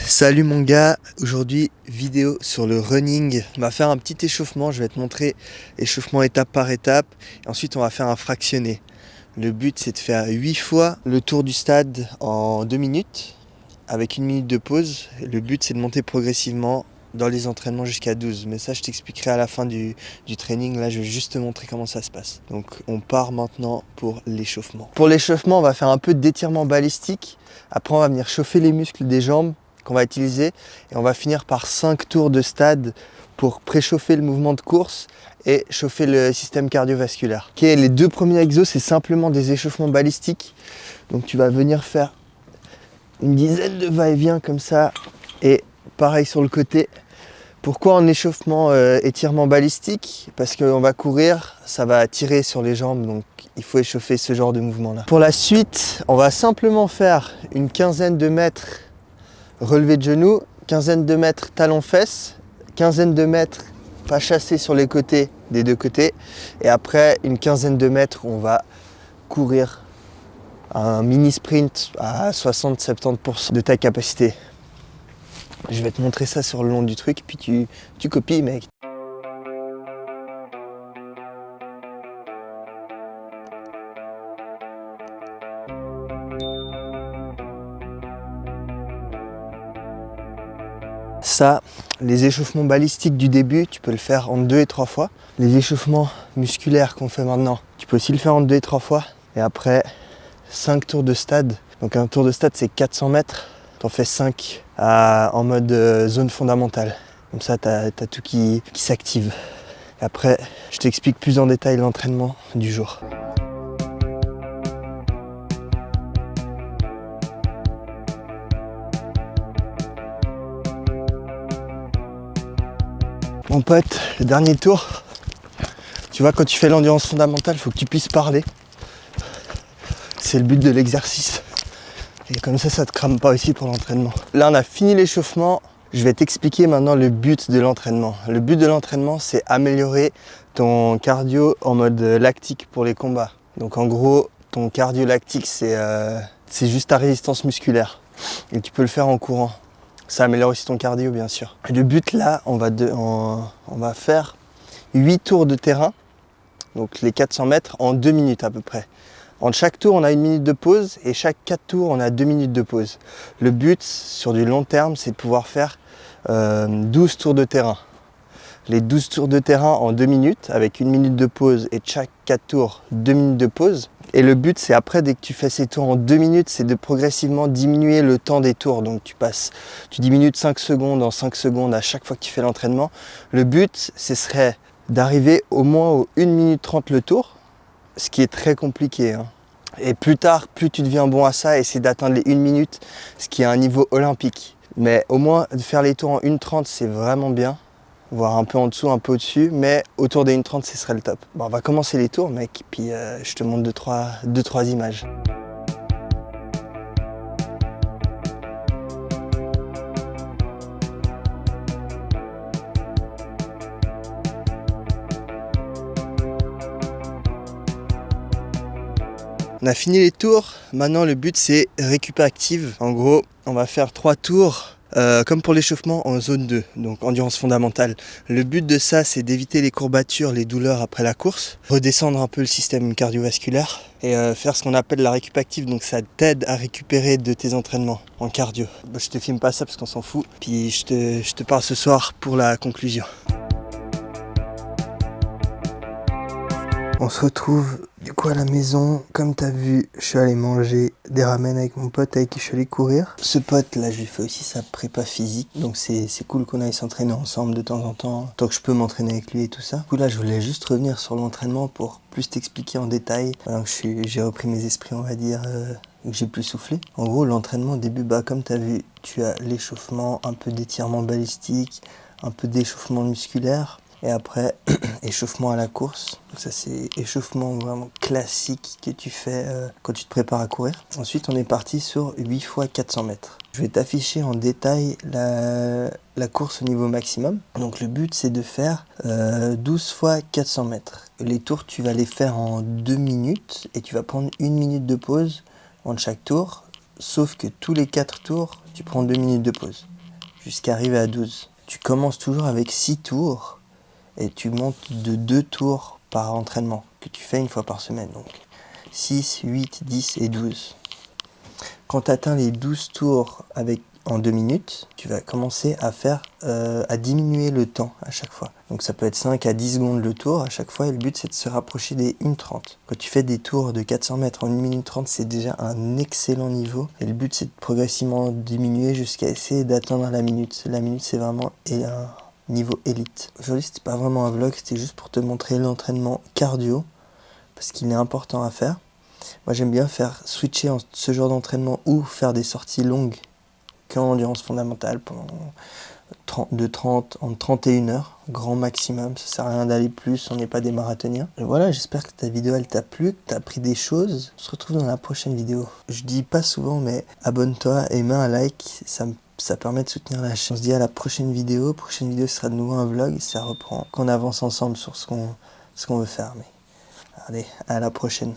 Salut mon gars, aujourd'hui vidéo sur le running. On va faire un petit échauffement, je vais te montrer échauffement étape par étape. Et ensuite on va faire un fractionné. Le but c'est de faire 8 fois le tour du stade en 2 minutes avec 1 minute de pause. Le but c'est de monter progressivement dans les entraînements jusqu'à 12. Mais ça je t'expliquerai à la fin du training. Là je vais juste te montrer comment ça se passe. Donc on part maintenant pour l'échauffement. Pour l'échauffement on va faire un peu d'étirement balistique. Après on va venir chauffer les muscles des jambes qu'on va utiliser et on va finir par 5 tours de stade pour préchauffer le mouvement de course et chauffer le système cardiovasculaire. Ok, les deux premiers exos c'est simplement des échauffements balistiques, donc tu vas venir faire une dizaine de va-et-vient comme ça et pareil sur le côté. Pourquoi en échauffement étirement balistique? Parce qu'on va courir, ça va tirer sur les jambes, donc il faut échauffer ce genre de mouvement là. Pour la suite on va simplement faire une quinzaine de mètres relevé de genoux, quinzaine de mètres talons-fesses, quinzaine de mètres pas chassés sur les côtés des deux côtés. Et après, une quinzaine de mètres où on va courir un mini sprint à 60-70% de ta capacité. Je vais te montrer ça sur le long du truc, puis tu copies, mec. Ça, les échauffements balistiques du début, tu peux le faire en 2 et 3 fois. Les échauffements musculaires qu'on fait maintenant, tu peux aussi le faire en 2 et 3 fois. Et après, 5 tours de stade. Donc un tour de stade, c'est 400 mètres. T'en fais 5 en mode zone fondamentale. Comme ça, t'as tout qui s'active. Après, je t'explique plus en détail l'entraînement du jour. Mon pote, le dernier tour, tu vois, quand tu fais l'endurance fondamentale, il faut que tu puisses parler. C'est le but de l'exercice. Et comme ça te crame pas aussi pour l'entraînement. Là, on a fini l'échauffement. Je vais t'expliquer maintenant le but de l'entraînement. Le but de l'entraînement, c'est améliorer ton cardio en mode lactique pour les combats. Donc en gros, ton cardio lactique, c'est juste ta résistance musculaire. Et tu peux le faire en courant. Ça améliore aussi ton cardio, bien sûr. Et le but là, on va faire 8 tours de terrain, donc les 400 mètres en 2 minutes à peu près. Entre chaque tour, on a 1 minute de pause et chaque 4 tours, on a 2 minutes de pause. Le but sur du long terme, c'est de pouvoir faire 12 tours de terrain. Les 12 tours de terrain en 2 minutes avec 1 minute de pause et chaque 4 tours, 2 minutes de pause. Et le but, c'est après, dès que tu fais ces tours en 2 minutes, c'est de progressivement diminuer le temps des tours. Donc tu diminues de 5 secondes en 5 secondes à chaque fois que tu fais l'entraînement. Le but, ce serait d'arriver au moins aux 1 minute 30 le tour, ce qui est très compliqué, hein. Et plus tard, plus tu deviens bon à ça, essaie d'atteindre les 1 minute, ce qui est un niveau olympique. Mais au moins, de faire les tours en 1:30, c'est vraiment bien. Voire un peu en dessous, un peu au-dessus, mais autour des 1:30, ce serait le top. Bon, on va commencer les tours, mec, puis je te montre 2-3 images. On a fini les tours, maintenant le but c'est récup active. En gros, on va faire 3 tours. Comme pour l'échauffement en zone 2, donc endurance fondamentale. Le but de ça, c'est d'éviter les courbatures, les douleurs après la course, redescendre un peu le système cardiovasculaire et faire ce qu'on appelle la récup active, donc ça t'aide à récupérer de tes entraînements en cardio. Je te filme pas ça parce qu'on s'en fout, puis je te parle ce soir pour la conclusion. On se retrouve du coup à la maison. Comme t'as vu, je suis allé manger des ramen avec mon pote avec qui je suis allé courir. Ce pote là, je lui fais aussi sa prépa physique. Donc c'est cool qu'on aille s'entraîner ensemble de temps en temps, tant que je peux m'entraîner avec lui et tout ça. Du coup là, je voulais juste revenir sur l'entraînement pour plus t'expliquer en détail. Maintenant que j'ai repris mes esprits, on va dire, que j'ai plus soufflé. En gros, l'entraînement au début, comme t'as vu, tu as l'échauffement, un peu d'étirement balistique, un peu d'échauffement musculaire. Et après, échauffement à la course. Donc ça, c'est échauffement vraiment classique que tu fais quand tu te prépares à courir. Ensuite, on est parti sur 8 fois 400 mètres. Je vais t'afficher en détail la course au niveau maximum. Donc le but, c'est de faire 12 fois 400 mètres. Les tours, tu vas les faire en 2 minutes et tu vas prendre 1 minute de pause entre chaque tour. Sauf que tous les 4 tours, tu prends 2 minutes de pause. jusqu'à arriver à 12. Tu commences toujours avec 6 tours et tu montes de 2 tours par entraînement que tu fais une fois par semaine. Donc 6, 8, 10 et 12. Quand tu atteins les 12 tours en 2 minutes, tu vas commencer à diminuer le temps à chaque fois. Donc ça peut être 5 à 10 secondes le tour à chaque fois et le but c'est de se rapprocher des 1:30. Quand tu fais des tours de 400 mètres en 1 minute 30, c'est déjà un excellent niveau. Et le but c'est de progressivement diminuer jusqu'à essayer d'atteindre la minute. La minute c'est vraiment un niveau élite. Aujourd'hui c'était pas vraiment un vlog, c'était juste pour te montrer l'entraînement cardio parce qu'il est important à faire. Moi j'aime bien switcher ce genre d'entraînement ou faire des sorties longues qu'en endurance fondamentale pendant entre 30 et 1 heure, grand maximum. Ça sert à rien d'aller plus, on n'est pas des marathoniens. Et voilà, j'espère que ta vidéo elle t'a plu, que t'as appris des choses. On se retrouve dans la prochaine vidéo. Je dis pas souvent, mais abonne-toi et mets un like, ça permet de soutenir la chaîne. On se dit à la prochaine vidéo. Prochaine vidéo sera de nouveau un vlog et ça reprend qu'on avance ensemble sur ce qu'on veut faire. Mais allez, à la prochaine.